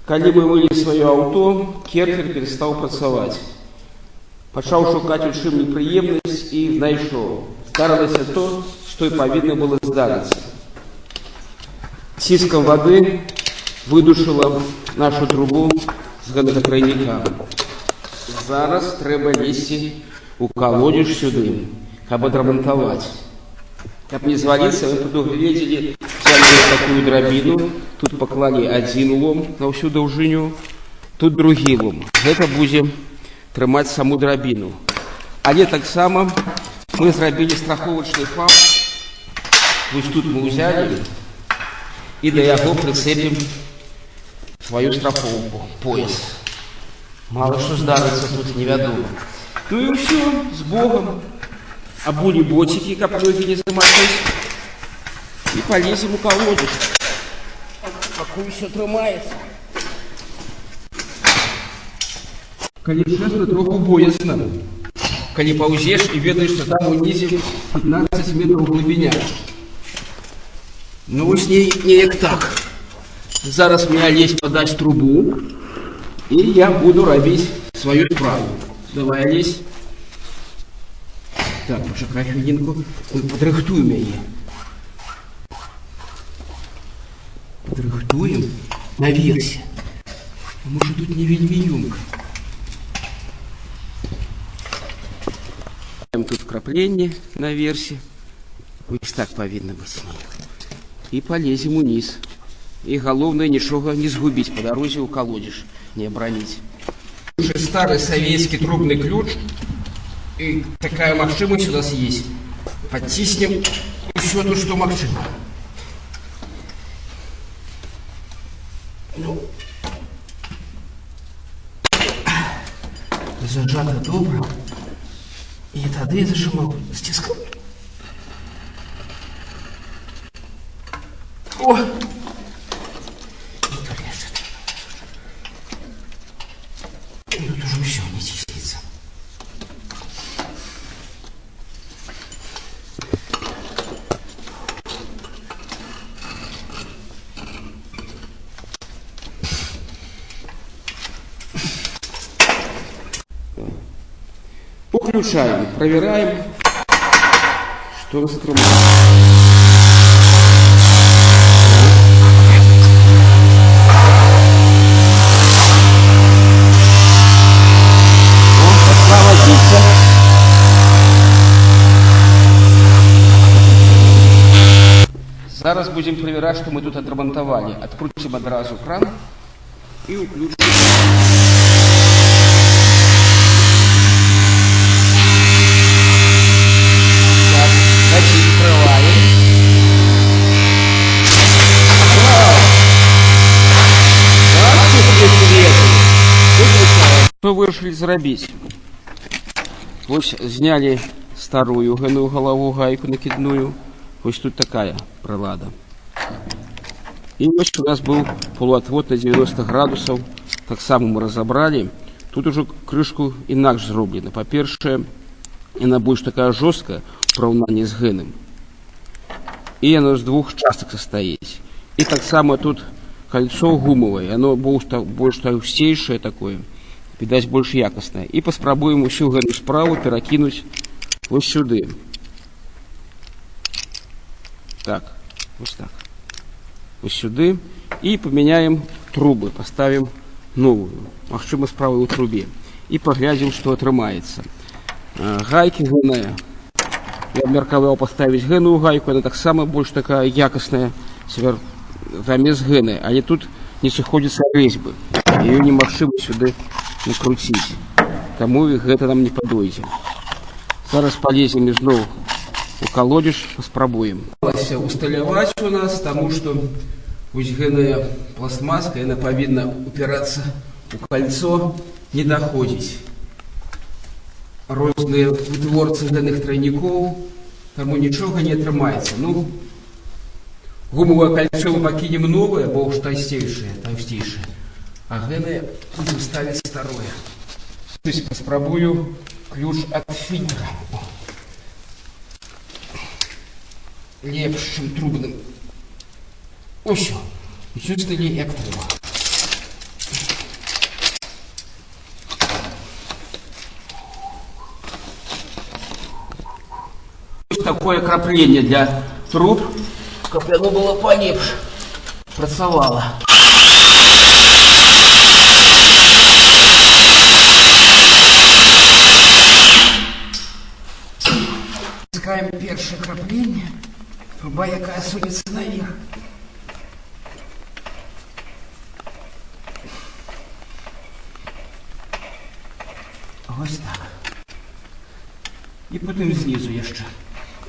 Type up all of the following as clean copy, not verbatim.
Калі мы мылі сваё аўто, керхер перестаў працаваць. Пачаў шукаць у чым непрыемнасць і знайшоў. Здарылася то, што і павінна было здарыцца. Ціскам вады выдушыла нашу трубу з гэтага трайніка. Зараз трэба лезці у калодзеж сюды, каб адрамантаваць. Каб не зваліцца, мы прадугледзелі, взяли такую драбіну, тут паклалі адзін лом на ўсю даўжыню, тут другі лом. Гэта будзе трымаць саму драбіну. Але таксама мы зрабілі страховачны фал. Вось тут мы ўзялі і да яго прыцепім сваю страхоўку, пояс. Мало што здарыцца тут невядома. Ну і ўсё, з Богом. Абулі боцікі, каб ногі не замачыць, і палезем у калодзеж. Пакуль усё трымаецца. Калі чэсна, троху боязна. Калі паўзеш і ведаеш, што там унізе 15 метраў глыбіня. Ну вось неяк так. Зараз мне Алесь падаць трубу, і я буду рабіць сваю справу. Давай, Алесь. Так, пачакай хвілінку, падрыхтуем яе. Падрыхтуем наверсе, таму што тут не вельмі ёмка. Тут крапленне наверсе, вось так павінна быць. І палезем уніз. І галоўнае, нічога не згубіць па дарозе ў калодзеж, не абраніць. Уже стары савецкі трубны ключ, і такая магчымасць у нас есть. Подціснем усё то, што магчыма. Ну, зажата добра, і тады зажимаў сціскам. О! Тут уже все не чистится. Включаем, проверяем, что у нас отрывается. Зараз будем проверять, что мы тут отремонтовали. Открутим одразу кран и уключим. Так, значит, закрываем. Что вы решили зрабіць? Вось зняли старую гэную голову гайку накидную. Вот тут такая прилада. И вот у нас был полуотвод на 90 градусов. Так само мы разобрали. Тут уже крышку инакше зроблена. По-перше, она больше такая жесткая в порівнянні з геном. И оно с двух часток состоит. И так само тут кольцо гумовое. Оно больше толстейшее такое. Видать, больше якостное. И поспробуем всю гену справу перекинуть вот сюда. Так, вот так. Вот сюда. И поменяем трубы. Поставим новую. Магчыма, справа у трубе. И поглядим, что отрымается. Гайки генная. Я меркаваў поставить генную гайку. Она так само больше такая якостная. Замест гены. А тут не сыходятся резьбы. Ее немагчыма сюда накрутить. Тому гэта нам не падойдзе. Зараз полезем ізноў у калодзеж, паспрабуем. Усталяваць у нас, тому что вось гэная пластмаска, она павінна упираться у кольцо, не доходить. Розныя вытворцы гэных тройников, тому нічога не атрымаецца. Ну, гумовое кольцо мы пакінем новое, бо уж толстейшее, а гэное будем ставить старое. То есть паспрабую ключ от фильтра. Лепшим трубным. Ось, чувствовали, як треба. такое крапление для труб, каб оно было полепш працавала. Искаем первое крапление, труба, якая сунется наверх. Вот так. И потом снизу еще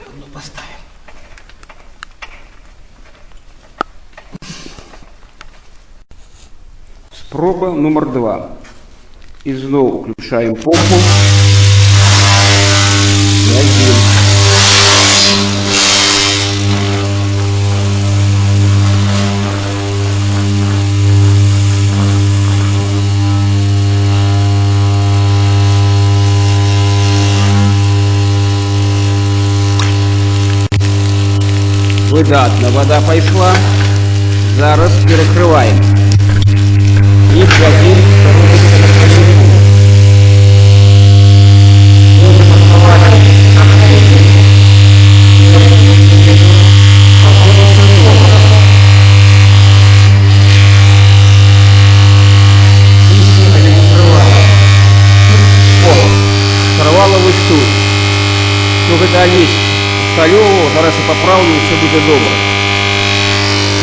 одну поставим. Спроба номер 2. И снова включаем помпу. И один. Выдатно, вода пошла. Зараз перекрываем. И платим сорвало вот тут. Ну, это Олесь. Сталёву, зараз я поправлю, и все будет добро.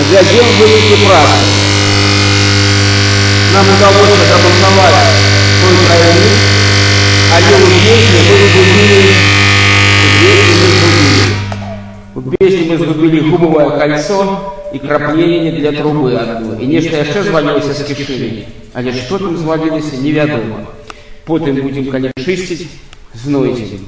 Глядел великий працы. Нам удалось отремонтовать свой тройник, а дело в Бесне мы сгубили гумовое кольцо и крапление для трубы одной. И нечто еще звалилось с кишени. А что там звалилось, неведомо. Потом будем, конечно, чистить, знойдем.